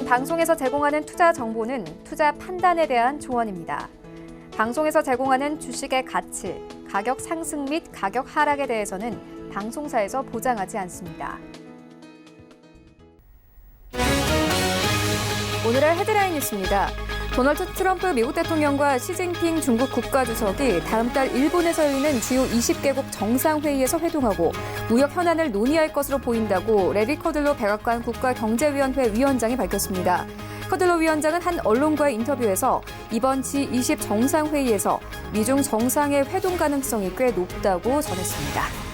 방송에서 제공하는 투자 정보는 투자 판단에 대한 조언입니다. 방송에서 제공하는 주식의 가치, 가격 상승 및 가격 하락에 대해서는 방송사에서 보장하지 않습니다. 오늘의 헤드라인 뉴스입니다. 도널드 트럼프 미국 대통령과 시진핑 중국 국가주석이 다음 달 일본에서 열리는 주요 20개국 정상회의에서 회동하고 무역 현안을 논의할 것으로 보인다고 레리 커들로 백악관 국가경제위원회 위원장이 밝혔습니다. 커들로 위원장은 한 언론과의 인터뷰에서 이번 G20 정상회의에서 미중 정상의 회동 가능성이 꽤 높다고 전했습니다.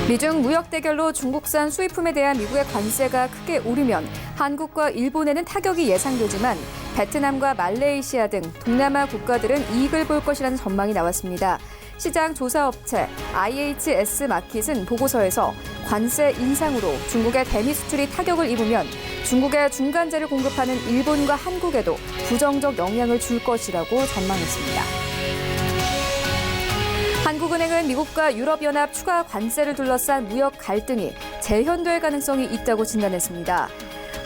미중 무역 대결로 중국산 수입품에 대한 미국의 관세가 크게 오르면 한국과 일본에는 타격이 예상되지만 베트남과 말레이시아 등 동남아 국가들은 이익을 볼 것이라는 전망이 나왔습니다. 시장 조사업체 IHS 마켓은 보고서에서 관세 인상으로 중국의 대미 수출이 타격을 입으면 중국의 중간재를 공급하는 일본과 한국에도 부정적 영향을 줄 것이라고 전망했습니다. 한국은행은 미국과 유럽연합 추가 관세를 둘러싼 무역 갈등이 재현될 가능성이 있다고 진단했습니다.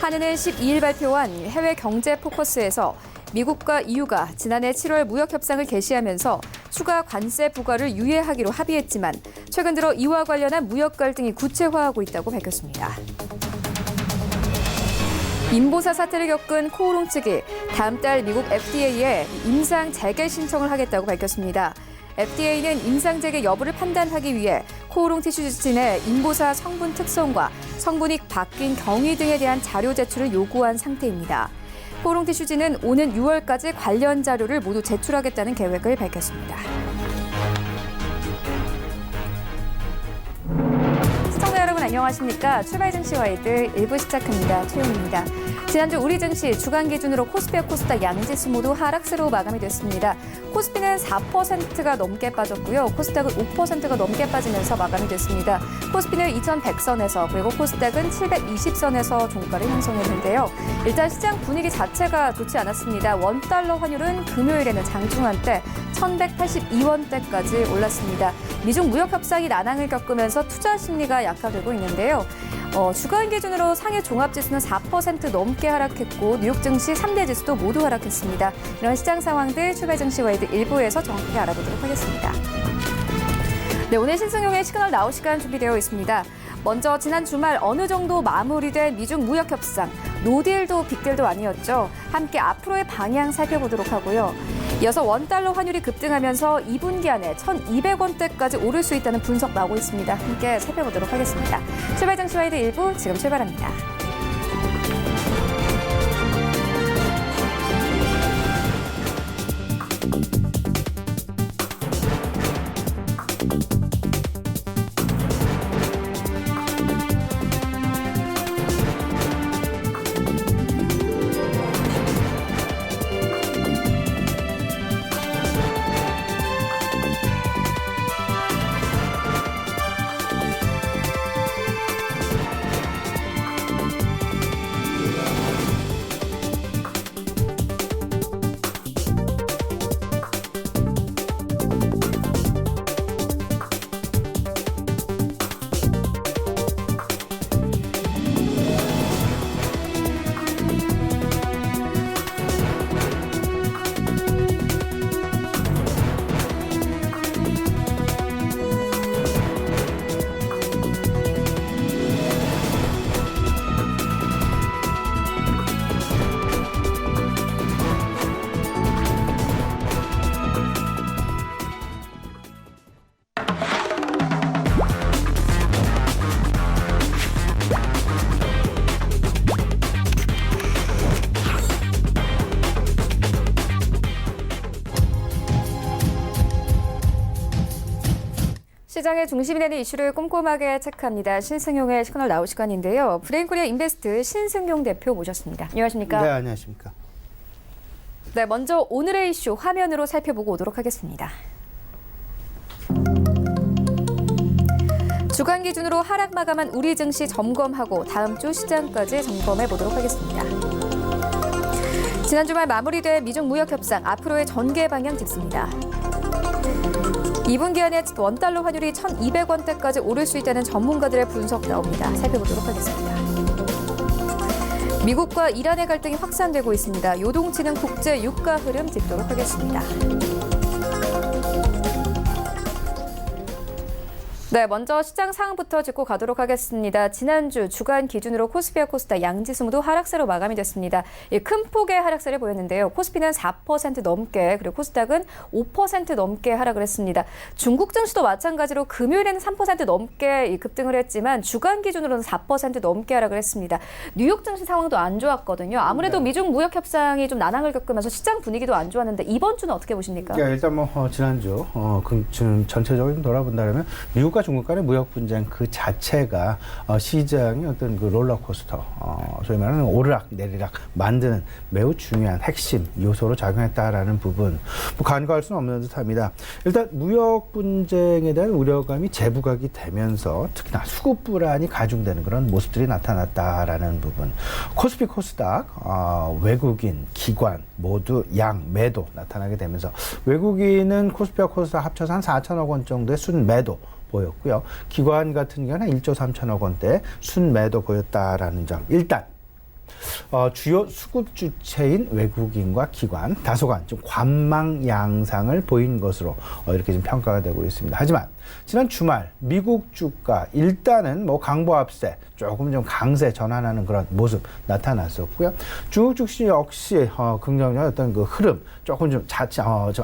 한은은 12일 발표한 해외 경제 포커스에서 미국과 EU가 지난해 7월 무역 협상을 개시하면서 추가 관세 부과를 유예하기로 합의했지만 최근 들어 이와 관련한 무역 갈등이 구체화하고 있다고 밝혔습니다. 인보사 사태를 겪은 코오롱 측이 다음 달 미국 FDA에 임상 재개 신청을 하겠다고 밝혔습니다. FDA는 임상 재개 여부를 판단하기 위해 코오롱 티슈진의 인보사 성분 특성과 성분이 바뀐 경위 등에 대한 자료 제출을 요구한 상태입니다. 코오롱 티슈진은 오는 6월까지 관련 자료를 모두 제출하겠다는 계획을 밝혔습니다. 시청자 여러분 안녕하십니까? 출발 증시 와이드 1부 시작합니다. 최용입니다. 지난주 우리 증시 주간 기준으로 코스피와 코스닥 양지수 모두 하락세로 마감이 됐습니다. 코스피는 4%가 넘게 빠졌고요. 코스닥은 5%가 넘게 빠지면서 마감이 됐습니다. 코스피는 2100선에서 그리고 코스닥은 720선에서 종가를 형성했는데요. 일단 시장 분위기 자체가 좋지 않았습니다. 원달러 환율은 금요일에는 장중한 때 1182원대까지 올랐습니다. 미중 무역 협상이 난항을 겪으면서 투자 심리가 약화되고 있는데요. 주간 기준으로 상해 종합지수는 4% 넘게 하락했고 뉴욕 증시 3대 지수도 모두 하락했습니다. 이런 시장 상황들 출발 증시 와이드 1부에서 정확하게 알아보도록 하겠습니다. 네, 오늘 신승용의 시그널 나올 시간 준비되어 있습니다. 먼저 지난 주말 어느 정도 마무리된 미중 무역 협상, 노딜도 빅딜도 아니었죠. 함께 앞으로의 방향 살펴보도록 하고요. 이어서 원달러 환율이 급등하면서 2분기 안에 1,200원대까지 오를 수 있다는 분석 나오고 있습니다. 함께 살펴보도록 하겠습니다. 출발 증시 와이드 1부 지금 출발합니다. 시장의 중심이 되는 이슈를 꼼꼼하게 체크합니다. 신승용의 시그널 나올 시간인데요. 브레인코리아 인베스트 신승용 대표 모셨습니다. 안녕하십니까? 네, 안녕하십니까? 네, 먼저 오늘의 이슈 화면으로 살펴보고 오도록 하겠습니다. 주간 기준으로 하락 마감한 우리 증시 점검하고 다음 주 시장까지 점검해 보도록 하겠습니다. 지난 주말 마무리된 미중 무역 협상 앞으로의 전개 방향 짚습니다. 2분기 안에 원달러 환율이 1,200원대까지 오를 수 있다는 전문가들의 분석 나옵니다. 살펴보도록 하겠습니다. 미국과 이란의 갈등이 확산되고 있습니다. 요동치는 국제 유가 흐름 짚도록 하겠습니다. 네, 먼저 시장 상황부터 짚고 가도록 하겠습니다. 지난주 주간 기준으로 코스피와 코스닥 양지수 모두 하락세로 마감이 됐습니다. 큰 폭의 하락세를 보였는데요. 코스피는 4% 넘게 그리고 코스닥은 5% 넘게 하락을 했습니다. 중국 증시도 마찬가지로 금요일에는 3% 넘게 급등을 했지만 주간 기준으로는 4% 넘게 하락을 했습니다. 뉴욕 증시 상황도 안 좋았거든요. 아무래도 미중 무역 협상이 좀 난항을 겪으면서 시장 분위기도 안 좋았는데 이번 주는 어떻게 보십니까? 일단 지난주 전체적으로 돌아본다면 미국과 중국 간의 무역 분쟁 그 자체가 시장의 어떤 그 롤러코스터, 소위 말하는 오르락 내리락 만드는 매우 중요한 핵심 요소로 작용했다라는 부분, 간과할 수는 없는 듯합니다. 일단 무역 분쟁에 대한 우려감이 재부각이 되면서 특히나 수급 불안이 가중되는 그런 모습들이 나타났다라는 부분. 코스피, 코스닥, 외국인, 기관 모두 양매도 나타나게 되면서 외국인은 코스피와 코스닥 합쳐서 한 4천억 원 정도의 순매도 보였고요. 기관 같은 경우는 1조 3천억 원대 순매도 보였다라는 점. 일단 주요 수급 주체인 외국인과 기관 다소간 좀 관망 양상을 보인 것으로 이렇게 좀 평가가 되고 있습니다. 하지만 지난 주말 미국 주가 일단은 강보합세 조금 좀 강세 전환하는 그런 모습 나타났었고요. 중국 주식 역시 긍정적인 어떤 그 흐름 조금 좀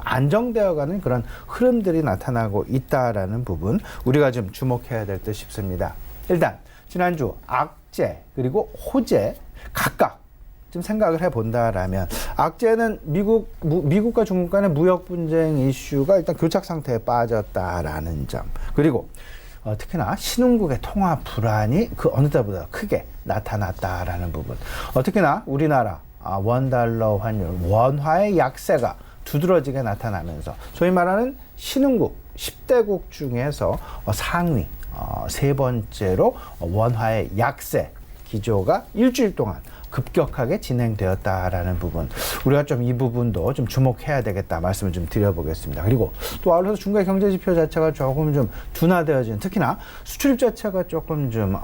안정되어가는 그런 흐름들이 나타나고 있다라는 부분 우리가 좀 주목해야 될 듯 싶습니다. 일단 지난주 악재 그리고 호재 각각 좀 생각을 해본다라면 악재는 미국과 중국 간의 무역 분쟁 이슈가 일단 교착 상태에 빠졌다라는 점, 그리고 특히나 신흥국의 통화 불안이 그 어느 때보다 크게 나타났다라는 부분, 특히나 우리나라 원달러 환율 원화의 약세가 두드러지게 나타나면서 소위 말하는 신흥국 10대국 중에서 상위 세 번째로 원화의 약세 기조가 일주일 동안 급격하게 진행되었다라는 부분, 우리가 좀 이 부분도 좀 주목해야 되겠다 말씀을 좀 드려보겠습니다. 그리고 또 아울러서 중간 경제 지표 자체가 조금 좀 둔화되어지는, 특히나 수출입 자체가 조금 좀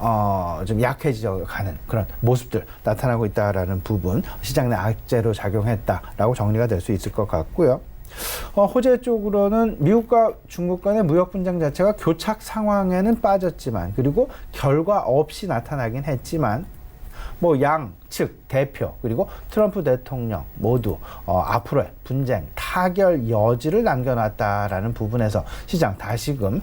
약해져가는 그런 모습들 나타나고 있다라는 부분, 시장 내 악재로 작용했다라고 정리가 될 수 있을 것 같고요. 호재 쪽으로는 미국과 중국 간의 무역 분쟁 자체가 교착 상황에는 빠졌지만, 그리고 결과 없이 나타나긴 했지만, 양측 대표 그리고 트럼프 대통령 모두 앞으로의 분쟁 타결 여지를 남겨놨다라는 부분에서 시장 다시금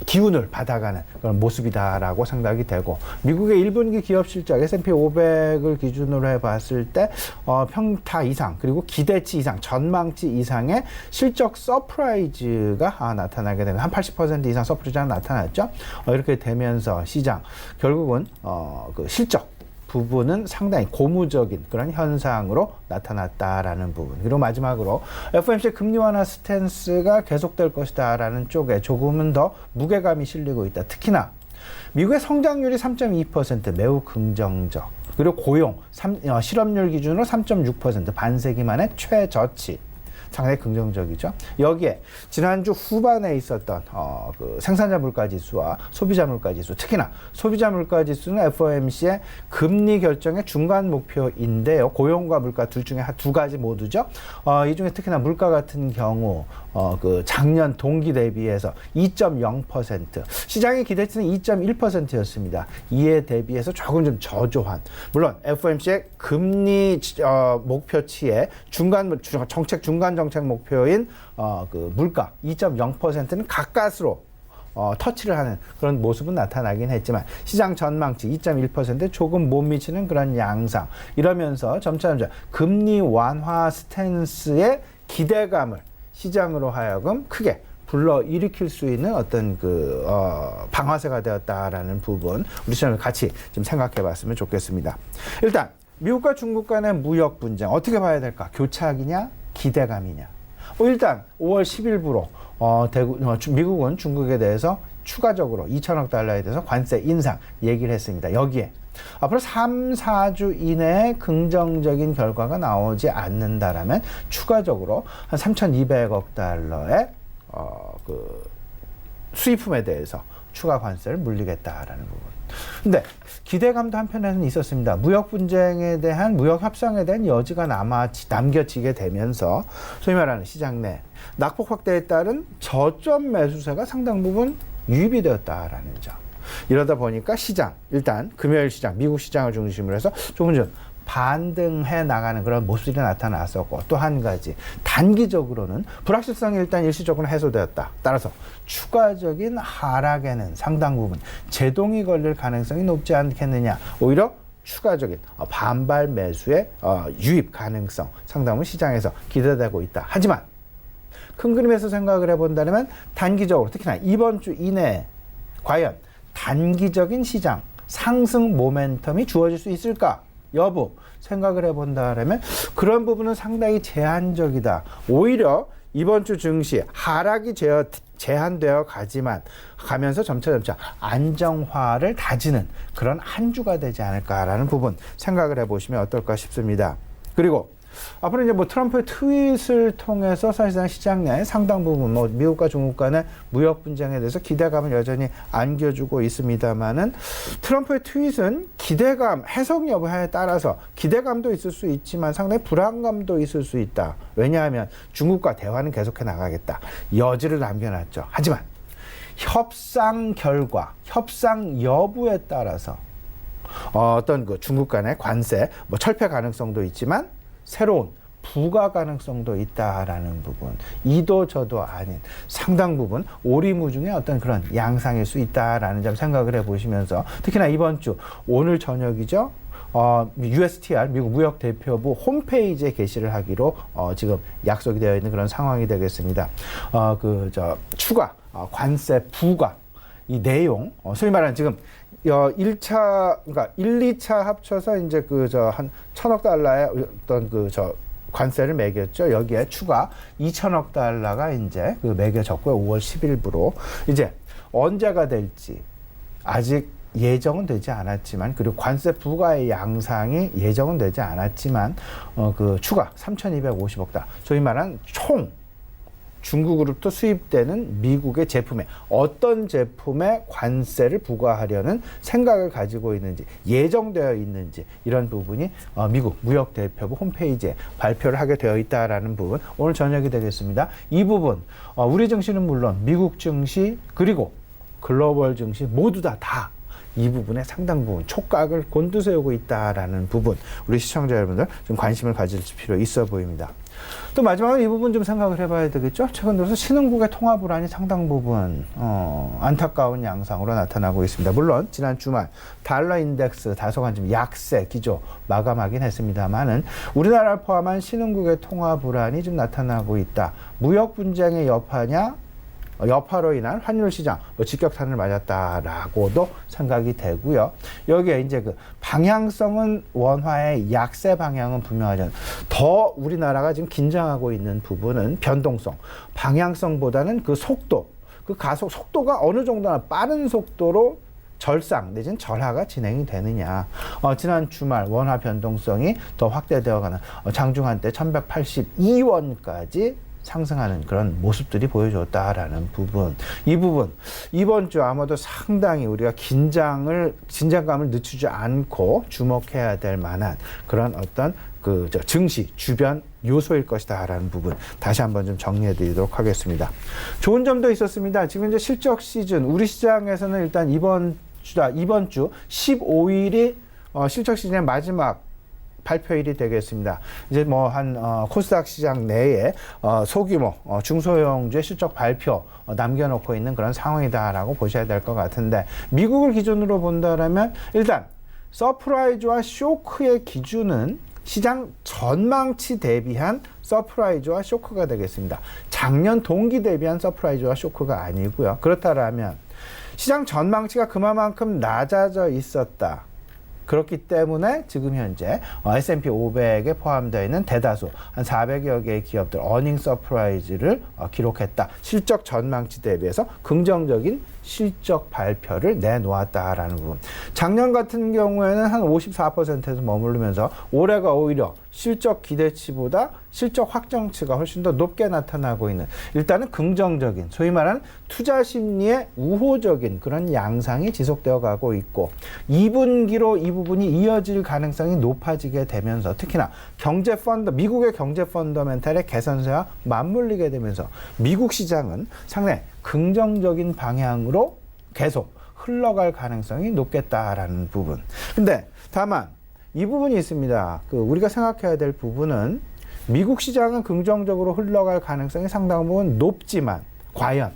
기운을 받아가는 그런 모습이다라고 생각이 되고, 미국의 1분기 기업 실적 S&P 500을 기준으로 해봤을 때 평타 이상 그리고 기대치 이상 전망치 이상의 실적 서프라이즈가 나타나게 되는, 한 80% 이상 서프라이즈가 나타났죠. 이렇게 되면서 시장 결국은 그 실적 부분은 상당히 고무적인 그런 현상으로 나타났다라는 부분, 그리고 마지막으로 FOMC 금리 완화 스탠스가 계속될 것이다라는 쪽에 조금은 더 무게감이 실리고 있다. 특히나 미국의 성장률이 3.2% 매우 긍정적, 그리고 고용 실업률 기준으로 3.6% 반세기 만에 최저치, 상당히 긍정적이죠. 여기에 지난주 후반에 있었던 그 생산자 물가지수와 소비자 물가지수, 특히나 소비자 물가지수는 FOMC의 금리 결정의 중간 목표인데요. 고용과 물가 둘 중에 두 가지 모두죠. 이 중에 특히나 물가 같은 경우 그 작년 동기 대비해서 2.0%, 시장의 기대치는 2.1%였습니다. 이에 대비해서 조금 좀 저조한, 물론 FOMC의 금리 목표치의 정책 목표인 그 물가 2.0%는 가까스로 터치를 하는 그런 모습은 나타나긴 했지만, 시장 전망치 2.1%에 조금 못 미치는 그런 양상, 이러면서 점차 금리 완화 스탠스의 기대감을 시장으로 하여금 크게 불러일으킬 수 있는 어떤 방아쇠가 되었다라는 부분, 우리 시장을 같이 좀 생각해 봤으면 좋겠습니다. 일단 미국과 중국 간의 무역 분쟁 어떻게 봐야 될까? 교착이냐 기대감이냐? 일단 5월 10일부로 미국은 중국에 대해서 추가적으로 2천억 달러에 대해서 관세 인상 얘기를 했습니다. 여기에 앞으로 3, 4주 이내에 긍정적인 결과가 나오지 않는다라면 추가적으로 한 3,200억 달러의 수입품에 대해서 추가 관세를 물리겠다라는 부분. 근데 기대감도 한편에는 있었습니다. 무역 분쟁에 대한 무역 협상에 대한 여지가 남겨지게 되면서 소위 말하는 시장 내 낙폭 확대에 따른 저점 매수세가 상당 부분 유입이 되었다라는 점. 이러다 보니까 시장, 일단 금요일 시장, 미국 시장을 중심으로 해서 조금 좀 반등해 나가는 그런 모습이 나타났었고, 또 한 가지 단기적으로는 불확실성이 일단 일시적으로 해소되었다. 따라서 추가적인 하락에는 상당 부분 제동이 걸릴 가능성이 높지 않겠느냐. 오히려 추가적인 반발 매수의 유입 가능성 상당 부분 시장에서 기대되고 있다. 하지만 큰 그림에서 생각을 해본다면 단기적으로, 특히나 이번 주 이내에 과연 단기적인 시장 상승 모멘텀이 주어질 수 있을까 여부 생각을 해본다면 그런 부분은 상당히 제한적이다. 오히려 이번 주 증시 하락이 제한되어 가면서 점차 안정화를 다지는 그런 한 주가 되지 않을까라는 부분 생각을 해보시면 어떨까 싶습니다. 그리고 앞으로 이제 뭐 트럼프의 트윗을 통해서 사실상 시장 내 상당 부분 뭐 미국과 중국 간의 무역 분쟁에 대해서 기대감을 여전히 안겨주고 있습니다만은 트럼프의 트윗은 기대감, 해석 여부에 따라서 기대감도 있을 수 있지만 상당히 불안감도 있을 수 있다. 왜냐하면 중국과 대화는 계속해 나가겠다. 여지를 남겨놨죠. 하지만 협상 결과, 협상 여부에 따라서 어떤 그 중국 간의 관세, 뭐 철폐 가능성도 있지만 새로운 부과 가능성도 있다라는 부분, 이도 저도 아닌 상당 부분 오리무중의 어떤 그런 양상일 수 있다라는 점 생각을 해보시면서 특히나 이번 주 오늘 저녁이죠. USTR 미국 무역대표부 홈페이지에 게시를 하기로 지금 약속이 되어 있는 그런 상황이 되겠습니다. 추가 관세 부과 이 내용, 소위 말하는 지금 1차, 그러니까 1, 2차 합쳐서 이제 한 1,000억 달러의 어떤 관세를 매겼죠. 여기에 추가 2,000억 달러가 이제 매겨졌고요. 5월 10일부로. 이제 언제가 될지 아직 예정은 되지 않았지만, 그리고 관세 부과의 양상이 예정은 되지 않았지만, 추가 3,250억 달러. 소위 말하는 총 중국으로부터 수입되는 미국의 제품에 어떤 제품에 관세를 부과하려는 생각을 가지고 있는지, 예정되어 있는지, 이런 부분이 미국 무역대표부 홈페이지에 발표를 하게 되어 있다라는 부분, 오늘 저녁이 되겠습니다. 이 부분 우리 증시는 물론 미국 증시 그리고 글로벌 증시 모두 다 이 부분에 상당 부분 촉각을 곤두세우고 있다라는 부분, 우리 시청자 여러분들 좀 관심을 가질 필요 있어 보입니다. 또 마지막으로 이 부분 좀 생각을 해봐야 되겠죠. 최근 들어서 신흥국의 통화 불안이 상당 부분 안타까운 양상으로 나타나고 있습니다. 물론 지난 주말 달러 인덱스 다소간 좀 약세 기조 마감하긴 했습니다만은 우리나라를 포함한 신흥국의 통화 불안이 좀 나타나고 있다. 무역 분쟁의 여파로 인한 환율 시장 직격탄을 맞았다라고도 생각이 되고요. 여기에 이제 방향성은 원화의 약세 방향은 분명하죠. 더 우리나라가 지금 긴장하고 있는 부분은 변동성, 방향성보다는 속도, 가속 속도가 어느 정도나 빠른 속도로 절상 내지는 절하가 진행이 되느냐. 지난 주말 원화 변동성이 더 확대되어가는 장중 한때 1182원까지 상승하는 그런 모습들이 보여줬다라는 부분. 이 부분, 이번 주 아마도 상당히 우리가 긴장감을 늦추지 않고 주목해야 될 만한 그런 어떤 증시 주변 요소일 것이다라는 부분 다시 한번 좀 정리해 드리도록 하겠습니다. 좋은 점도 있었습니다. 지금 이제 실적 시즌, 우리 시장에서는 일단 이번 주 15일이 실적 시즌의 마지막 발표일이 되겠습니다. 이제 코스닥 시장 내에 소규모 중소형주의 실적 발표 남겨놓고 있는 그런 상황이다라고 보셔야 될 것 같은데, 미국을 기준으로 본다면 일단 서프라이즈와 쇼크의 기준은 시장 전망치 대비한 서프라이즈와 쇼크가 되겠습니다. 작년 동기 대비한 서프라이즈와 쇼크가 아니고요. 그렇다면 시장 전망치가 그만큼 낮아져 있었다. 그렇기 때문에 지금 현재 S&P 500에 포함되어 있는 대다수 한 400여 개의 기업들 어닝 서프라이즈를 기록했다. 실적 전망치 대비해서 긍정적인 실적 발표를 내놓았다라는 부분. 작년 같은 경우에는 한 54%에서 머무르면서 올해가 오히려 실적 기대치보다 실적 확정치가 훨씬 더 높게 나타나고 있는, 일단은 긍정적인, 소위 말하는 투자 심리의 우호적인 그런 양상이 지속되어 가고 있고, 2분기로 이 부분이 이어질 가능성이 높아지게 되면서, 특히나 미국의 경제 펀더멘탈의 개선세와 맞물리게 되면서 미국 시장은 상당히 긍정적인 방향으로 계속 흘러갈 가능성이 높겠다라는 부분. 근데 다만 이 부분이 있습니다. 우리가 생각해야 될 부분은, 미국 시장은 긍정적으로 흘러갈 가능성이 상당 부분 높지만 과연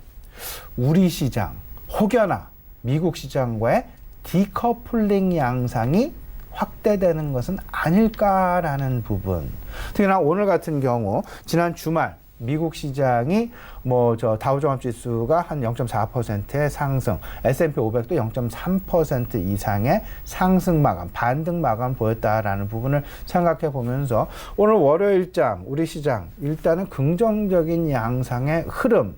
우리 시장, 혹여나 미국 시장과의 디커플링 양상이 확대되는 것은 아닐까라는 부분. 특히나 오늘 같은 경우 지난 주말 미국 시장이 다우종합지수가 한 0.4%의 상승, S&P 500도 0.3% 이상의 상승 마감, 반등 마감 보였다라는 부분을 생각해 보면서, 오늘 월요일장 우리 시장 일단은 긍정적인 양상의 흐름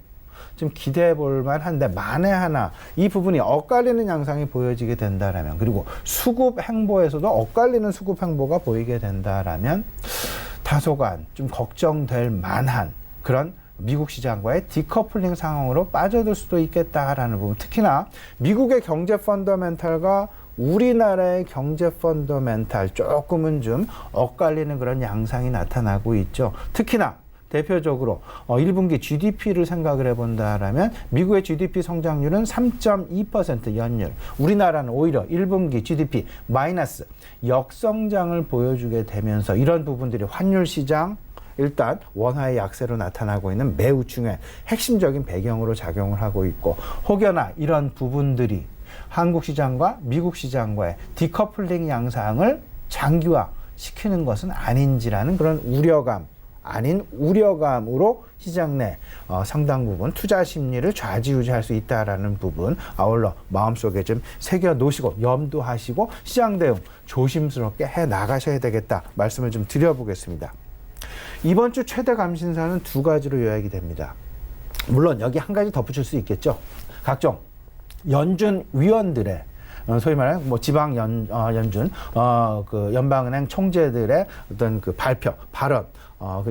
좀 기대해 볼 만한데, 만에 하나 이 부분이 엇갈리는 양상이 보여지게 된다라면, 그리고 수급 행보에서도 엇갈리는 수급 행보가 보이게 된다라면 다소간 좀 걱정될 만한 그런 미국 시장과의 디커플링 상황으로 빠져들 수도 있겠다라는 부분. 특히나 미국의 경제 펀더멘탈과 우리나라의 경제 펀더멘탈 조금은 좀 엇갈리는 그런 양상이 나타나고 있죠. 특히나 대표적으로 1분기 GDP를 생각을 해본다라면 미국의 GDP 성장률은 3.2% 연율, 우리나라는 오히려 1분기 GDP 마이너스 역성장을 보여주게 되면서, 이런 부분들이 환율 시장, 일단 원화의 약세로 나타나고 있는 매우 중요한 핵심적인 배경으로 작용을 하고 있고, 혹여나 이런 부분들이 한국 시장과 미국 시장과의 디커플링 양상을 장기화 시키는 것은 아닌지라는 그런 우려감 아닌 우려감으로 시장 내 상당 부분 투자 심리를 좌지우지할 수 있다라는 부분, 아울러 마음속에 좀 새겨 놓으시고 염두하시고 시장 대응 조심스럽게 해 나가셔야 되겠다 말씀을 좀 드려보겠습니다. 이번 주 최대 감신사는 두 가지로 요약이 됩니다. 물론 여기 한 가지 덧붙일 수 있겠죠. 각종 연준 위원들의 소위 말하는 지방 연준 연방은행 총재들의 어떤 발표, 발언,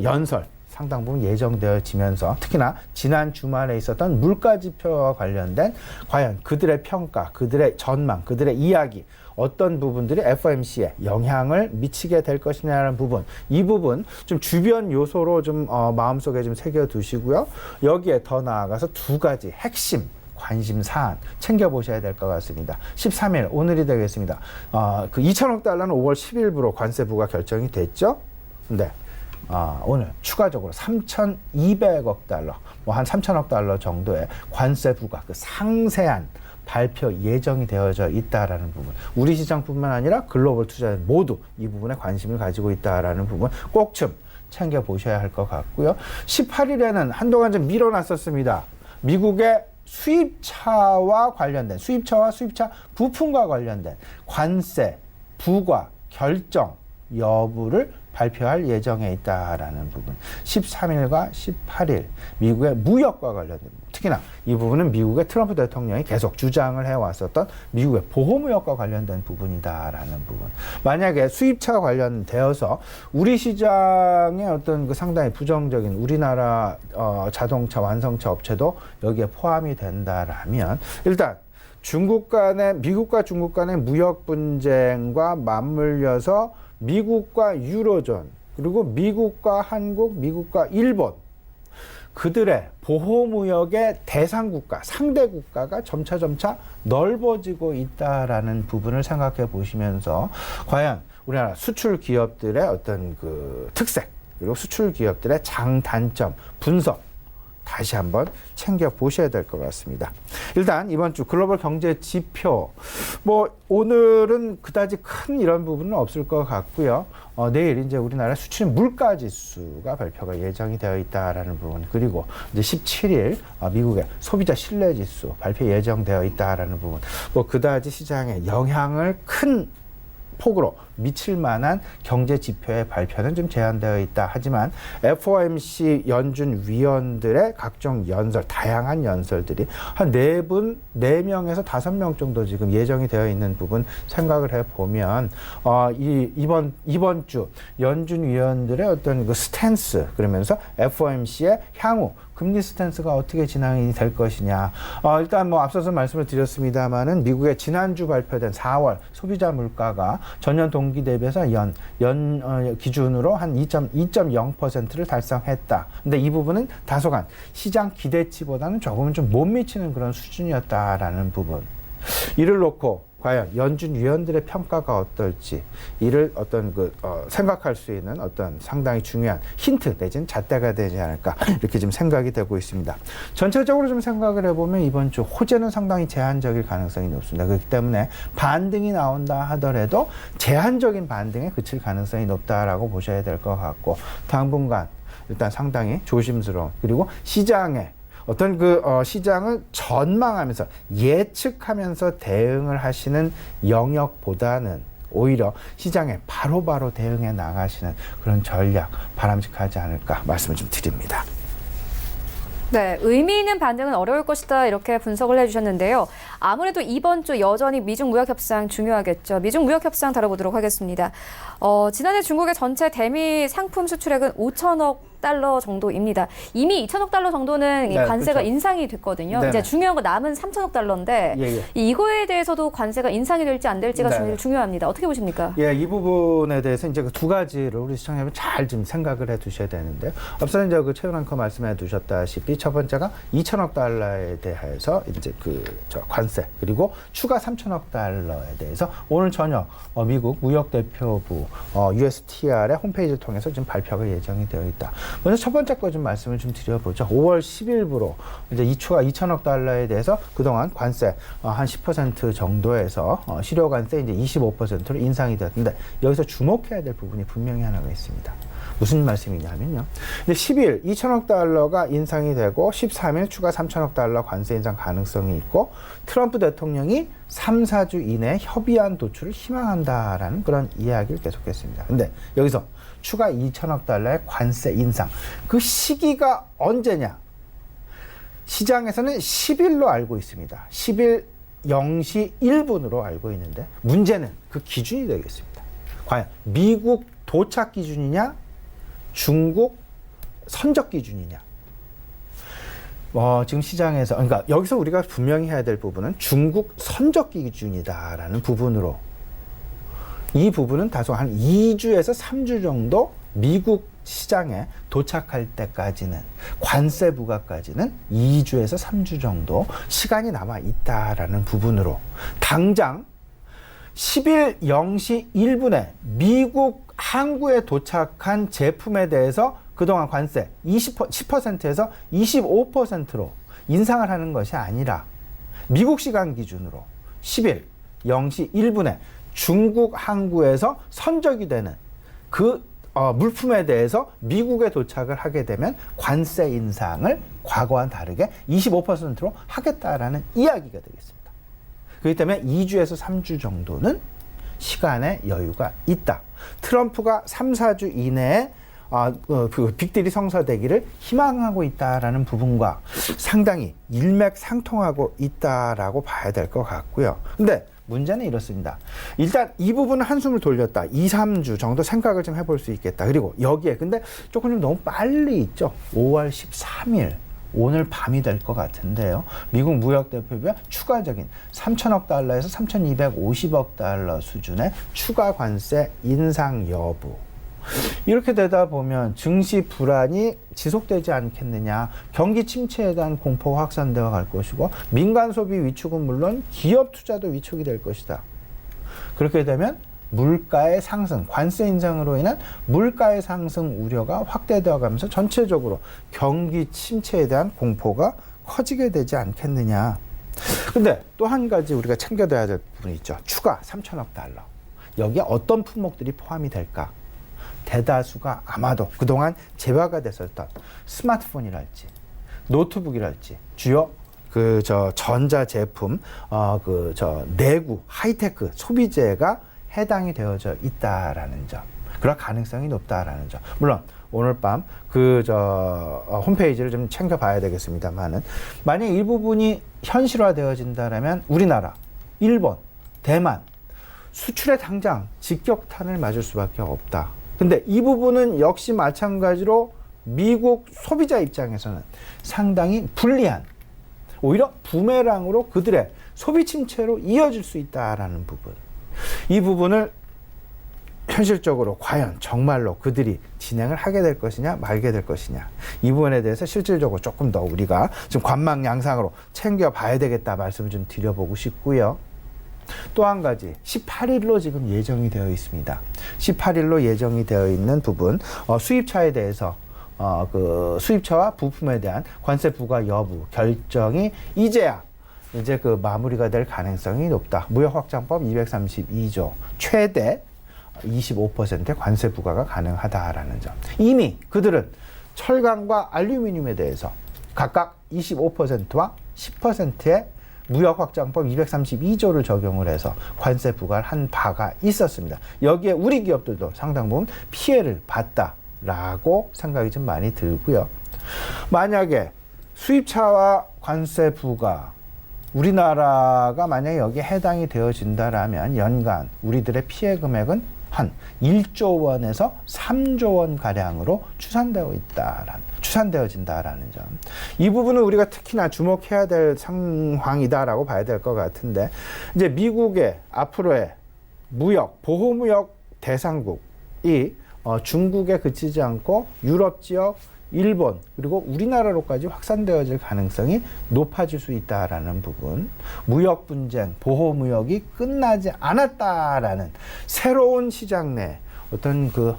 연설 상당 부분 예정되어지면서, 특히나 지난 주말에 있었던 물가 지표와 관련된 과연 그들의 평가, 그들의 전망, 그들의 이야기, 어떤 부분들이 FOMC에 영향을 미치게 될 것이냐는 부분, 이 부분 좀 주변 요소로 좀 마음속에 좀 새겨두시고요. 여기에 더 나아가서 두 가지 핵심 관심 사안 챙겨보셔야 될 것 같습니다. 13일 오늘이 되겠습니다. 2천억 달러는 5월 10일부로 관세 부과 결정이 됐죠. 근데 오늘 추가적으로 3,200억 달러, 한 3천억 달러 정도의 관세 부과, 상세한 발표 예정이 되어져 있다라는 부분. 우리 시장뿐만 아니라 글로벌 투자자 모두 이 부분에 관심을 가지고 있다라는 부분 꼭 좀 챙겨보셔야 할 것 같고요. 18일에는 한동안 좀 밀어놨었습니다. 미국의 수입차와 수입차 부품과 관련된 관세, 부과 결정 여부를 발표할 예정에 있다라는 부분. 13일과 18일 미국의 무역과 관련된, 특히나 이 부분은 미국의 트럼프 대통령이 계속 주장을 해왔었던 미국의 보호무역과 관련된 부분이다라는 부분. 만약에 수입차와 관련되어서 우리 시장의 어떤 상당히 부정적인 우리나라 자동차 완성차 업체도 여기에 포함이 된다라면, 일단 미국과 중국 간의 무역 분쟁과 맞물려서 미국과 유로존, 그리고 미국과 한국, 미국과 일본, 그들의 보호무역의 대상국가, 상대국가가 점차 넓어지고 있다라는 부분을 생각해 보시면서, 과연 우리나라 수출 기업들의 어떤 특색, 그리고 수출 기업들의 장단점 분석 다시 한번 챙겨보셔야 될 것 같습니다. 일단 이번 주 글로벌 경제 지표, 오늘은 그다지 큰 이런 부분은 없을 것 같고요. 내일 이제 우리나라 수출 물가 지수가 발표가 예정이 되어 있다라는 부분, 그리고 이제 17일 미국의 소비자 신뢰 지수 발표 예정되어 있다라는 부분, 그다지 시장에 영향을 큰 폭으로 미칠 만한 경제 지표의 발표는 좀 제한되어 있다. 하지만 FOMC 연준 위원들의 각종 연설, 다양한 연설들이 한 4명에서 5명 정도 지금 예정이 되어 있는 부분 생각을 해보면 이번 주 연준 위원들의 어떤 그 스탠스, 그러면서 FOMC의 향후 금리 스탠스가 어떻게 진행이 될 것이냐. 일단 뭐 앞서서 말씀을 드렸습니다만은 미국의 지난주 발표된 4월 소비자 물가가 전년 동기 대비해서 기준으로 한 2.0%를 달성했다. 근데 이 부분은 다소간 시장 기대치보다는 조금은 좀 못 미치는 그런 수준이었다라는 부분. 이를 놓고 과연 연준 위원들의 평가가 어떨지, 이를 생각할 수 있는 어떤 상당히 중요한 힌트 내지는 잣대가 되지 않을까, 이렇게 좀 생각이 되고 있습니다. 전체적으로 좀 생각을 해보면 이번 주 호재는 상당히 제한적일 가능성이 높습니다. 그렇기 때문에 반등이 나온다 하더라도 제한적인 반등에 그칠 가능성이 높다라고 보셔야 될 것 같고, 당분간 일단 상당히 조심스러운, 그리고 시장에 시장을 전망하면서 예측하면서 대응을 하시는 영역보다는 오히려 시장에 바로바로 대응해 나가시는 그런 전략 바람직하지 않을까 말씀을 좀 드립니다. 네, 의미 있는 반등은 어려울 것이다, 이렇게 분석을 해주셨는데요. 아무래도 이번 주 여전히 미중 무역 협상 중요하겠죠. 미중 무역 협상 다뤄보도록 하겠습니다. 지난해 중국의 전체 대미 상품 수출액은 5천억 달러 정도입니다. 이미 2천억 달러 정도는 이 관세가 그렇죠. 인상이 됐거든요. 네네. 이제 중요한 건 남은 3천억 달러인데 이거에 대해서도 관세가 인상이 될지 안 될지가 제일 중요합니다. 어떻게 보십니까? 예, 이 부분에 대해서 이제 그 두 가지를 우리 시청자분 잘 좀 생각을 해 두셔야 되는데요. 앞서 이제 그 최윤 앵커 말씀해 두셨다시피 첫 번째가 2천억 달러에 대해서 이제 관세, 그리고 추가 3천억 달러에 대해서 오늘 저녁 미국 무역대표부 USTR의 홈페이지를 통해서 지금 발표가 예정이 되어 있다. 먼저 첫 번째 거 좀 말씀을 좀 드려보죠. 5월 10일부로 이제 이 추가 2천억 달러에 대해서 그동안 관세 한 10% 정도에서 실효 관세 이제 25%로 인상이 되었는데, 여기서 주목해야 될 부분이 분명히 하나가 있습니다. 무슨 말씀이냐면요. 이제 10일 2천억 달러가 인상이 되고 13일 추가 3천억 달러 관세 인상 가능성이 있고, 트럼프 대통령이 3, 4주 이내에 협의안 도출을 희망한다라는 그런 이야기를 계속했습니다. 근데 여기서 추가 2천억 달러의 관세 인상, 그 시기가 언제냐? 시장에서는 10일로 알고 있습니다. 10일 0시 1분으로 알고 있는데, 문제는 그 기준이 되겠습니다. 과연 미국 도착 기준이냐, 중국 선적 기준이냐. 지금 시장에서, 그러니까 여기서 우리가 분명히 해야 될 부분은 중국 선적 기준이다라는 부분으로, 이 부분은 다소 한 2주에서 3주 정도 미국 시장에 도착할 때까지는, 관세 부과까지는 2주에서 3주 정도 시간이 남아 있다라는 부분으로, 당장 10일 0시 1분에 미국 항구에 도착한 제품에 대해서 그동안 관세 10%에서 25%로 인상을 하는 것이 아니라, 미국 시간 기준으로 10일 0시 1분에 중국 항구에서 선적이 되는 그 물품에 대해서 미국에 도착을 하게 되면 관세 인상을 과거와 다르게 25%로 하겠다라는 이야기가 되겠습니다. 그렇기 때문에 2주에서 3주 정도는 시간의 여유가 있다. 트럼프가 3, 4주 이내에 빅딜이 성사되기를 희망하고 있다라는 부분과 상당히 일맥상통하고 있다라고 봐야 될 것 같고요. 근데 문제는 이렇습니다. 일단 이 부분은 한숨을 돌렸다. 2, 3주 정도 생각을 좀 해볼 수 있겠다. 그리고 여기에 근데 조금 좀 너무 빨리 있죠. 5월 13일. 오늘 밤이 될 것 같은데요. 미국 무역대표부가 추가적인 3천억 달러에서 3,250억 달러 수준의 추가 관세 인상 여부. 이렇게 되다 보면 증시 불안이 지속되지 않겠느냐. 경기 침체에 대한 공포가 확산되어 갈 것이고, 민간 소비 위축은 물론 기업 투자도 위축이 될 것이다. 그렇게 되면 물가의 상승, 관세 인상으로 인한 물가의 상승 우려가 확대되어 가면서 전체적으로 경기 침체에 대한 공포가 커지게 되지 않겠느냐. 근데 또 한 가지 우리가 챙겨둬야 될 부분이 있죠. 추가 3천억 달러. 여기에 어떤 품목들이 포함이 될까? 대다수가 아마도 그동안 제외가 됐었던 스마트폰이랄지 노트북이랄지 주요 전자 제품, 내구 하이테크 소비재가 해당이 되어져 있다라는 점. 그럴 가능성이 높다라는 점. 물론 오늘 밤 홈페이지를 좀 챙겨봐야 되겠습니다만은 만약 일부분이 현실화되어진다라면 우리나라, 일본, 대만 수출에 당장 직격탄을 맞을 수밖에 없다. 근데 이 부분은 역시 마찬가지로 미국 소비자 입장에서는 상당히 불리한, 오히려 부메랑으로 그들의 소비 침체로 이어질 수 있다라는 부분. 이 부분을 현실적으로 과연 정말로 그들이 진행을 하게 될 것이냐 말게 될 것이냐, 이 부분에 대해서 실질적으로 조금 더 우리가 좀 관망 양상으로 챙겨봐야 되겠다 말씀을 좀 드려보고 싶고요. 또 한 가지 18일로 지금 예정이 되어 있습니다. 18일로 예정이 되어 있는 부분, 수입차에 대해서 그 수입차와 부품에 대한 관세 부과 여부 결정이 이제야 이제 그 마무리가 될 가능성이 높다. 무역확장법 232조 최대 25%의 관세 부과가 가능하다라는 점. 이미 그들은 철강과 알루미늄에 대해서 각각 25%와 10%의 무역확장법 232조를 적용을 해서 관세 부과를 한 바가 있었습니다. 여기에 우리 기업들도 상당 부분 피해를 봤다라고 생각이 좀 많이 들고요. 만약에 수입차와 관세 부과, 우리나라가 만약에 여기에 해당이 되어진다라면 연간 우리들의 피해 금액은 한 1조 원에서 3조 원 가량으로 추산되어진다라는 점. 이 부분은 우리가 특히나 주목해야 될 상황이다라고 봐야 될 것 같은데, 이제 미국의 앞으로의 무역, 보호무역 대상국이 중국에 그치지 않고 유럽 지역, 일본, 그리고 우리나라로까지 확산되어질 가능성이 높아질 수 있다라는 부분. 무역 분쟁, 보호무역이 끝나지 않았다라는 새로운 시장 내 어떤 그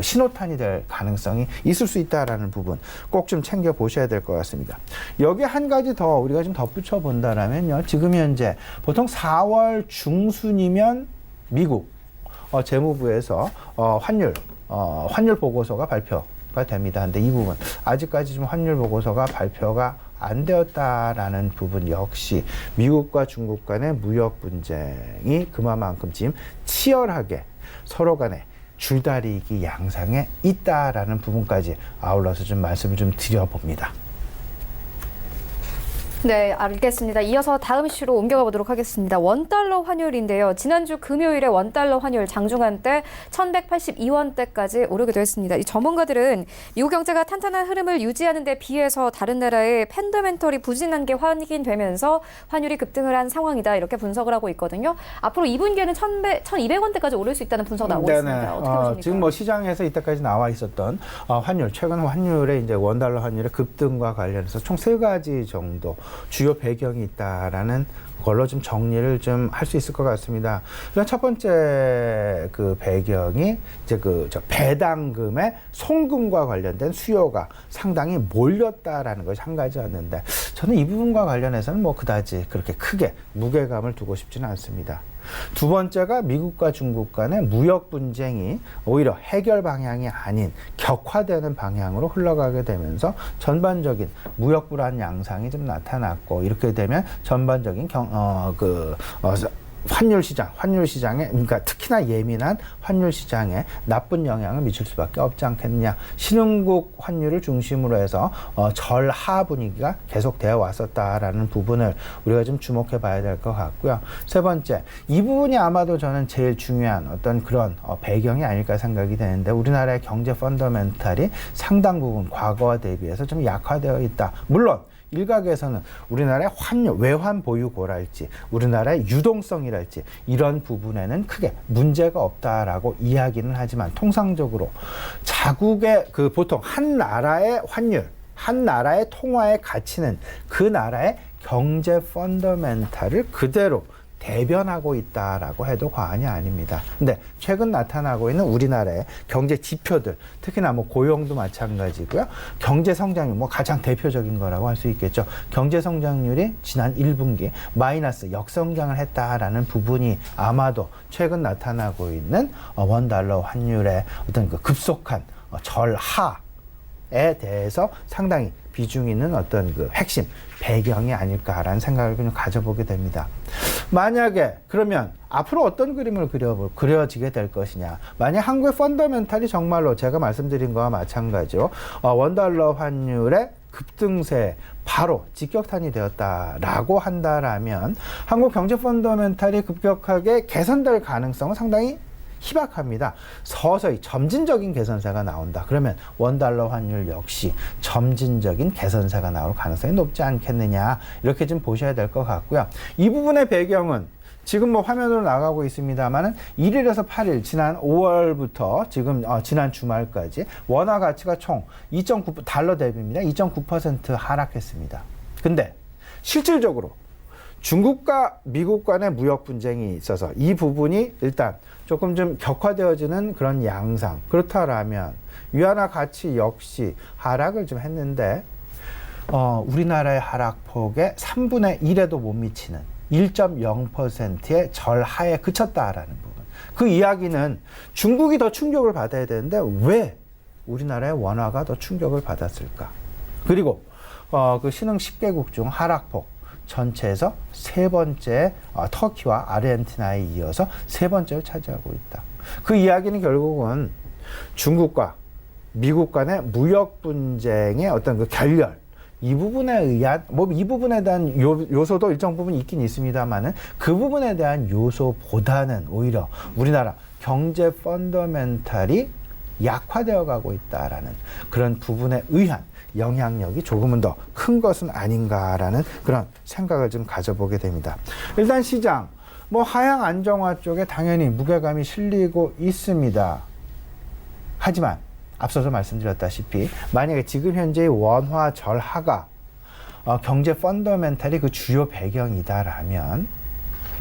신호탄이 될 가능성이 있을 수 있다라는 부분 꼭 좀 챙겨 보셔야 될 것 같습니다. 여기 한 가지 더 우리가 좀 덧붙여 본다라면요. 지금 현재 보통 4월 중순이면 미국 재무부에서 환율 보고서가 발표가 됩니다. 근데 이 부분 아직까지 좀 환율 보고서가 발표가 안 되었다라는 부분 역시 미국과 중국 간의 무역 분쟁이 그만큼 지금 치열하게 서로 간에 줄다리기 양상에 있다라는 부분까지 아울러서 좀 말씀을 좀 드려봅니다. 네, 알겠습니다. 이어서 다음 이슈로 옮겨가 보도록 하겠습니다. 원달러 환율인데요. 지난주 금요일에 원달러 환율 장중한 때 1182원대까지 오르기도 했습니다. 이 전문가들은 미국 경제가 탄탄한 흐름을 유지하는 데 비해서 다른 나라의 펀더멘털이 부진한 게 확인되면서 환율이 급등을 한 상황이다. 이렇게 분석을 하고 있거든요. 앞으로 2분기에는 1200원대까지 오를 수 있다는 분석 나오고 있습니다. 어떻게 보십니까? 지금 뭐 시장에서 이때까지 나와 있었던 최근 환율의 이제 원달러 환율의 급등과 관련해서 총 3가지 정도 주요 배경이 있다라는 걸로 좀 정리를 좀 할 수 있을 것 같습니다. 일단 첫 번째 그 배경이 이제 배당금의 송금과 관련된 수요가 상당히 몰렸다라는 것이 한 가지였는데, 저는 이 부분과 관련해서는 뭐 그다지 그렇게 크게 무게감을 두고 싶지는 않습니다. 두 번째가 미국과 중국 간의 무역 분쟁이 오히려 해결 방향이 아닌 격화되는 방향으로 흘러가게 되면서 전반적인 무역 불안 양상이 좀 나타났고, 이렇게 되면 전반적인 환율 시장에, 그러니까 특히나 예민한 환율 시장에 나쁜 영향을 미칠 수밖에 없지 않겠느냐. 신흥국 환율을 중심으로 해서 절하 분위기가 계속되어 왔었다라는 부분을 우리가 좀 주목해 봐야 될 것 같고요. 세 번째, 이 부분이 아마도 저는 제일 중요한 어떤 그런 배경이 아닐까 생각이 되는데, 우리나라의 경제 펀더멘탈이 상당 부분 과거와 대비해서 좀 약화되어 있다. 물론 일각에서는 우리나라의 외환 보유고랄지 우리나라의 유동성이랄지 이런 부분에는 크게 문제가 없다라고 이야기는 하지만, 통상적으로 자국의 보통 한 나라의 환율, 한 나라의 통화의 가치는 그 나라의 경제 펀더멘탈을 그대로 대변하고 있다라고 해도 과언이 아닙니다. 근데 최근 나타나고 있는 우리나라의 경제 지표들, 특히나 뭐 고용도 마찬가지고요. 경제 성장률 가장 대표적인 거라고 할 수 있겠죠. 경제 성장률이 지난 1분기 마이너스 역성장을 했다라는 부분이 아마도 최근 나타나고 있는 원달러 환율의 어떤 그 급속한 절하에 대해서 상당히 비중 있는 어떤 그 핵심 배경이 아닐까라는 생각을 좀 가져보게 됩니다. 만약에 그러면 앞으로 어떤 그림을 그려지게 될 것이냐. 만약 한국의 펀더멘탈이 정말로 제가 말씀드린 거와 마찬가지로 원달러 환율의 급등세 바로 직격탄이 되었다라고 한다라면 한국 경제 펀더멘탈이 급격하게 개선될 가능성은 상당히 희박합니다. 서서히 점진적인 개선세가 나온다. 그러면 원달러 환율 역시 점진적인 개선세가 나올 가능성이 높지 않겠느냐. 이렇게 좀 보셔야 될 것 같고요. 이 부분의 배경은 지금 뭐 화면으로 나가고 있습니다만은 1일에서 8일 지난 5월부터 지금 지난 주말까지 원화 가치가 총 2.9 달러 대비입니다. 2.9% 하락했습니다. 근데 실질적으로 중국과 미국 간의 무역 분쟁이 있어서 이 부분이 일단 조금 좀 격화되어지는 그런 양상. 그렇다라면 위안화 가치 역시 하락을 좀 했는데 우리나라의 하락폭의 3분의 1에도 못 미치는 1.0%의 절하에 그쳤다라는 부분. 그 이야기는 중국이 더 충격을 받아야 되는데 왜 우리나라의 원화가 더 충격을 받았을까? 그리고 그 신흥 10개국 중 하락폭 전체에서 세 번째 터키와 아르헨티나에 이어서 세 번째를 차지하고 있다. 그 이야기는 결국은 중국과 미국 간의 무역 분쟁의 어떤 그 결렬, 이 부분에 의한 이 부분에 대한 요소도 일정 부분 있긴 있습니다만은 그 부분에 대한 요소보다는 오히려 우리나라 경제 펀더멘탈이 약화되어 가고 있다라는 그런 부분에 의한 영향력이 조금은 더 큰 것은 아닌가라는 그런 생각을 좀 가져보게 됩니다. 일단 시장 하향 안정화 쪽에 당연히 무게감이 실리고 있습니다. 하지만 앞서서 말씀드렸다시피 만약에 지금 현재의 원화 절하가 경제 펀더멘탈이 그 주요 배경이다라면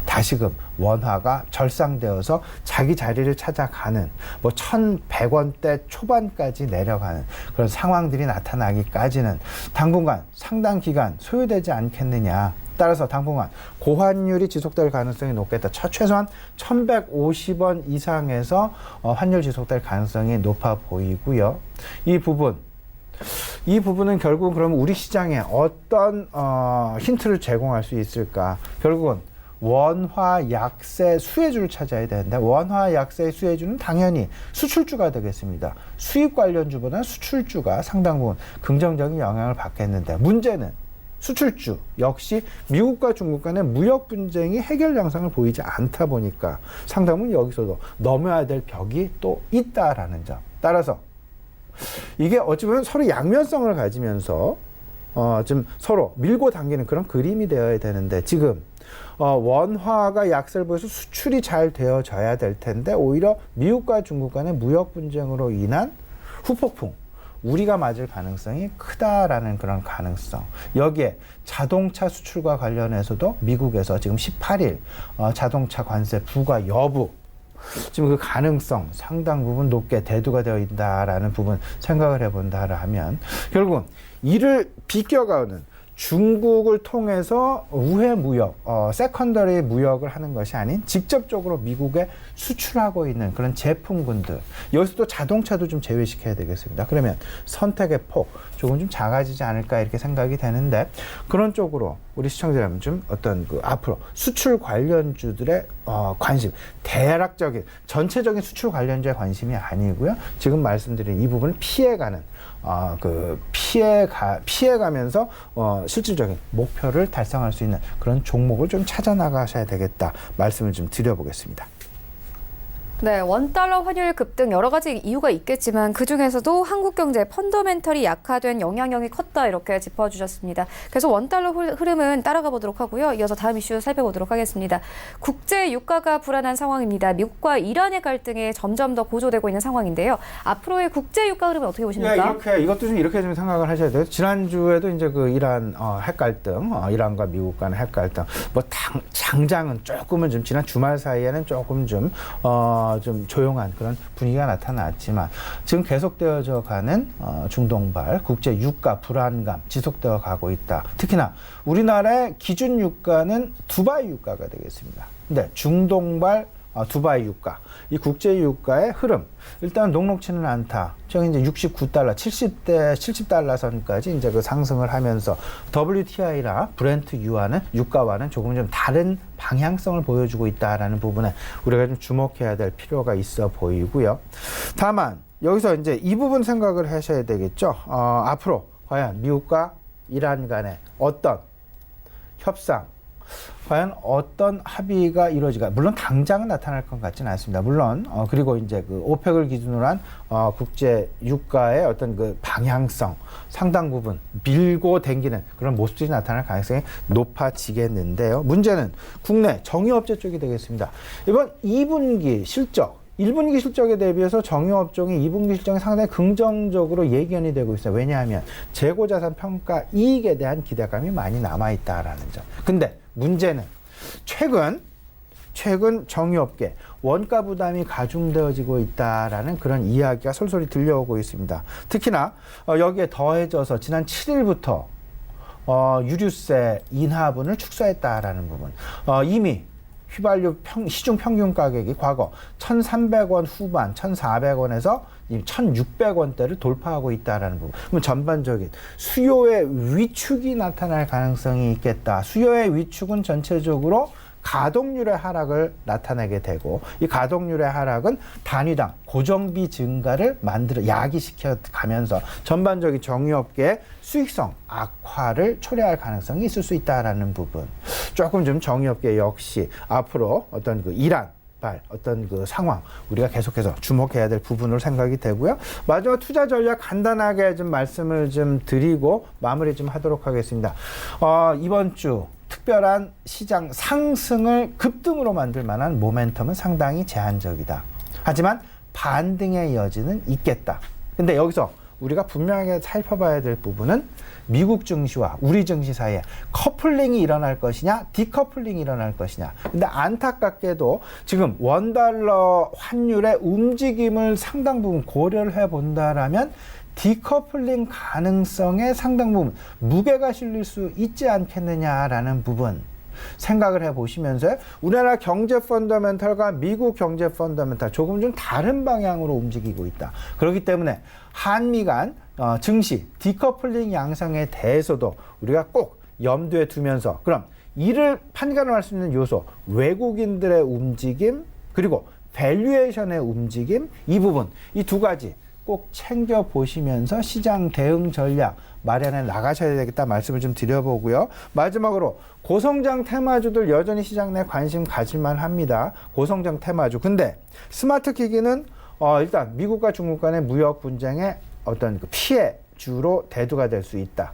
다시금 원화가 절상되어서 자기 자리를 찾아가는 1,100원대 초반까지 내려가는 그런 상황들이 나타나기까지는 당분간 상당 기간 소요되지 않겠느냐. 따라서 당분간 고환율이 지속될 가능성이 높겠다. 최소한 1,150원 이상에서 환율 지속될 가능성이 높아 보이고요. 이 부분은 결국은 그럼 우리 시장에 어떤 힌트를 제공할 수 있을까? 결국은 원화 약세 수혜주를 찾아야 되는데 원화 약세 수혜주는 당연히 수출주가 되겠습니다. 수입 관련주보다는 수출주가 상당 부분 긍정적인 영향을 받겠는데 문제는 수출주 역시 미국과 중국 간의 무역 분쟁이 해결 양상을 보이지 않다 보니까 상당 부분 여기서도 넘어야 될 벽이 또 있다라는 점. 따라서 이게 어찌 보면 서로 양면성을 가지면서 좀 서로 밀고 당기는 그런 그림이 되어야 되는데 지금 원화가 약세를 보여서 수출이 잘 되어져야 될 텐데 오히려 미국과 중국 간의 무역 분쟁으로 인한 후폭풍 우리가 맞을 가능성이 크다라는 그런 가능성. 여기에 자동차 수출과 관련해서도 미국에서 지금 18일 자동차 관세 부과 여부 지금 그 가능성 상당 부분 높게 대두가 되어 있다라는 부분 생각을 해본다라면 결국은 이를 비껴가는 중국을 통해서 우회 무역, 세컨더리 무역을 하는 것이 아닌 직접적으로 미국에 수출하고 있는 그런 제품군들. 여기서도 자동차도 좀 제외시켜야 되겠습니다. 그러면 선택의 폭 조금 좀 작아지지 않을까 이렇게 생각이 되는데 그런 쪽으로 우리 시청자 여러분 좀 어떤 앞으로 수출 관련주들의 관심, 대략적인 전체적인 수출 관련주의 관심이 아니고요. 지금 말씀드린 이 부분을 피해가는 피해가면서 실질적인 목표를 달성할 수 있는 그런 종목을 좀 찾아 나가셔야 되겠다 말씀을 좀 드려보겠습니다. 네, 원달러 환율 급등 여러 가지 이유가 있겠지만 그중에서도 한국 경제 펀더멘털이 약화된 영향력이 컸다 이렇게 짚어주셨습니다. 그래서 원달러 흐름은 따라가 보도록 하고요. 이어서 다음 이슈 살펴보도록 하겠습니다. 국제 유가가 불안한 상황입니다. 미국과 이란의 갈등이 점점 더 고조되고 있는 상황인데요. 앞으로의 국제 유가 흐름은 어떻게 보십니까? 이것도 좀 이렇게 좀 생각을 하셔야 돼요. 지난주에도 이제 그 이란 핵 갈등, 이란과 미국 간의 핵 갈등, 장장은 조금은 좀 지난 주말 사이에는 조금 좀 조용한 그런 분위기가 나타났지만 지금 계속되어져 가는 중동발 국제 유가 불안감 지속되어 가고 있다. 특히나 우리나라의 기준 유가는 두바이 유가가 되겠습니다. 근데 중동발 두바이 유가, 이 국제 유가의 흐름 일단 녹록치는 않다. 저기 이제 69달러, 70달러 선까지 이제 그 상승을 하면서 WTI나 브렌트 유가와는 조금 좀 다른 방향성을 보여주고 있다라는 부분에 우리가 좀 주목해야 될 필요가 있어 보이고요. 다만 여기서 이제 이 부분 생각을 하셔야 되겠죠. 앞으로 과연 미국과 이란 간의 어떤 협상, 과연 어떤 합의가 이루어지가, 물론 당장은 나타날 것 같지는 않습니다. 물론 그리고 이제 그 오펙을 기준으로 한 국제 유가의 어떤 그 방향성 상당 부분 밀고 당기는 그런 모습들이 나타날 가능성이 높아지겠는데요. 문제는 국내 정유업체 쪽이 되겠습니다. 이번 2분기 실적 1분기 실적에 대비해서 정유업종이 2분기 실적이 상당히 긍정적으로 예견이 되고 있어요. 왜냐하면 재고자산 평가 이익에 대한 기대감이 많이 남아있다라는 점. 근데 문제는 최근 정유업계 원가 부담이 가중되어지고 있다라는 그런 이야기가 솔솔이 들려오고 있습니다. 특히나 여기에 더해져서 지난 7일부터 유류세 인하분을 축소했다라는 부분. 이미 휘발유 시중 평균 가격이 과거 1,300원 후반, 1,400원에서 1,600원대를 돌파하고 있다는 부분. 그럼 전반적인 수요의 위축이 나타날 가능성이 있겠다. 수요의 위축은 전체적으로 가동률의 하락을 나타내게 되고, 이 가동률의 하락은 단위당 고정비 증가를 야기시켜 가면서 전반적인 정유업계의 수익성 악화를 초래할 가능성이 있을 수 있다라는 부분. 조금 좀 정유업계 역시 앞으로 어떤 그 이란 어떤 그 상황 우리가 계속해서 주목해야 될 부분으로 생각이 되고요. 마지막 투자 전략 간단하게 좀 말씀을 좀 드리고 마무리 좀 하도록 하겠습니다. 이번 주 특별한 시장 상승을 급등으로 만들 만한 모멘텀은 상당히 제한적이다. 하지만 반등의 여지는 있겠다. 근데 여기서 우리가 분명하게 살펴봐야 될 부분은 미국 증시와 우리 증시 사이에 커플링이 일어날 것이냐, 디커플링이 일어날 것이냐. 근데 안타깝게도 지금 원달러 환율의 움직임을 상당 부분 고려를 해 본다라면 디커플링 가능성에 상당 부분 무게가 실릴 수 있지 않겠느냐라는 부분 생각을 해보시면서 우리나라 경제 펀더멘털과 미국 경제 펀더멘털 조금 좀 다른 방향으로 움직이고 있다. 그렇기 때문에 한미 간 증시 디커플링 양상에 대해서도 우리가 꼭 염두에 두면서, 그럼 이를 판가름할 수 있는 요소, 외국인들의 움직임 그리고 밸류에이션의 움직임, 이 부분, 이 두 가지 꼭 챙겨보시면서 시장 대응 전략 마련해 나가셔야 되겠다 말씀을 좀 드려보고요. 마지막으로 고성장 테마주들 여전히 시장 내 관심 가질만 합니다. 고성장 테마주. 근데 스마트 기기는 일단 미국과 중국 간의 무역 분쟁의 어떤 그 피해주로 대두가 될 수 있다.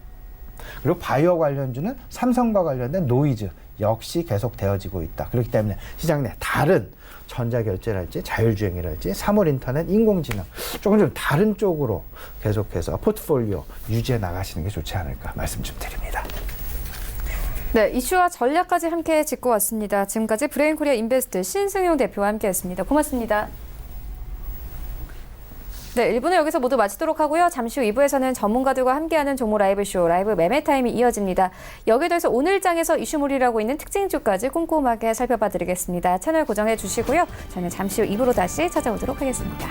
그리고 바이오 관련주는 삼성과 관련된 노이즈 역시 계속 되어지고 있다. 그렇기 때문에 시장 내 다른 전자결제랄지 자율주행이랄지 사물인터넷, 인공지능 조금 좀 다른 쪽으로 계속해서 포트폴리오 유지해 나가시는 게 좋지 않을까 말씀 좀 드립니다. 네, 이슈와 전략까지 함께 짚고 왔습니다. 지금까지 브레인코리아 인베스트 신승용 대표와 함께했습니다. 고맙습니다. 네, 1부는 여기서 모두 마치도록 하고요. 잠시 후 2부에서는 전문가들과 함께하는 종목 라이브쇼, 라이브 매매타임이 이어집니다. 여기에 더해서 오늘 장에서 이슈몰이라고 있는 특징주까지 꼼꼼하게 살펴봐 드리겠습니다. 채널 고정해 주시고요. 저는 잠시 후 2부로 다시 찾아오도록 하겠습니다.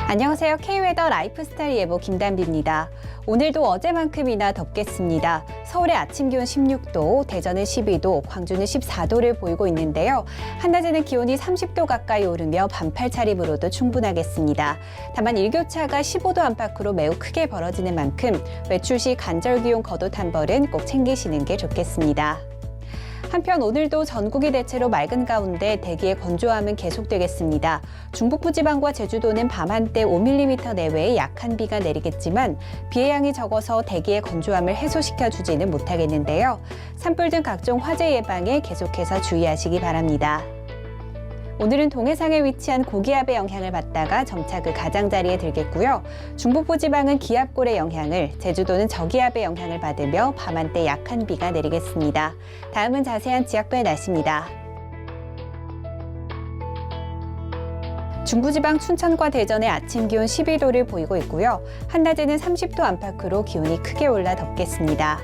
안녕하세요. K웨더 라이프스타일 예보 김단비입니다. 오늘도 어제만큼이나 덥겠습니다. 서울의 아침 기온 16도, 대전은 12도, 광주는 14도를 보이고 있는데요. 한낮에는 기온이 30도 가까이 오르며 반팔 차림으로도 충분하겠습니다. 다만 일교차가 15도 안팎으로 매우 크게 벌어지는 만큼 외출 시 간절 기온 겉옷 한 벌은 꼭 챙기시는 게 좋겠습니다. 한편 오늘도 전국이 대체로 맑은 가운데 대기의 건조함은 계속되겠습니다. 중북부지방과 제주도는 밤한때 5mm 내외의 약한 비가 내리겠지만 비의 양이 적어서 대기의 건조함을 해소시켜주지는 못하겠는데요. 산불 등 각종 화재 예방에 계속해서 주의하시기 바랍니다. 오늘은 동해상에 위치한 고기압의 영향을 받다가 점차 그 가장자리에 들겠고요. 중북부지방은 기압골의 영향을, 제주도는 저기압의 영향을 받으며 밤한때 약한 비가 내리겠습니다. 다음은 자세한 지역별 날씨입니다. 중부지방 춘천과 대전의 아침 기온 12도를 보이고 있고요. 한낮에는 30도 안팎으로 기온이 크게 올라 덥겠습니다.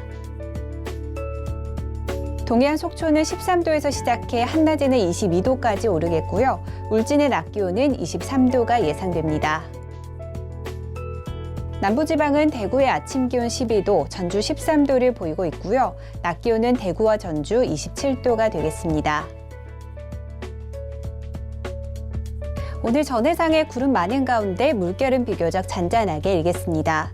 동해안 속초는 13도에서 시작해 한낮에는 22도까지 오르겠고요. 울진의 낮 기온은 23도가 예상됩니다. 남부지방은 대구의 아침 기온 12도, 전주 13도를 보이고 있고요. 낮 기온은 대구와 전주 27도가 되겠습니다. 오늘 전해상에 구름 많은 가운데 물결은 비교적 잔잔하게 일겠습니다.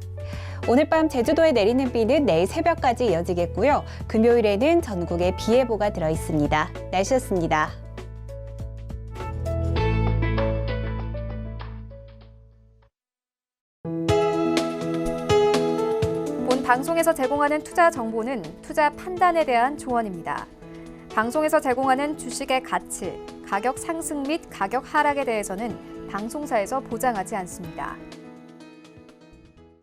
오늘 밤 제주도에 내리는 비는 내일 새벽까지 이어지겠고요. 금요일에는 전국에 비 예보가 들어 있습니다. 날씨였습니다. 본 방송에서 제공하는 투자 정보는 투자 판단에 대한 조언입니다. 방송에서 제공하는 주식의 가치, 가격 상승 및 가격 하락에 대해서는 방송사에서 보장하지 않습니다.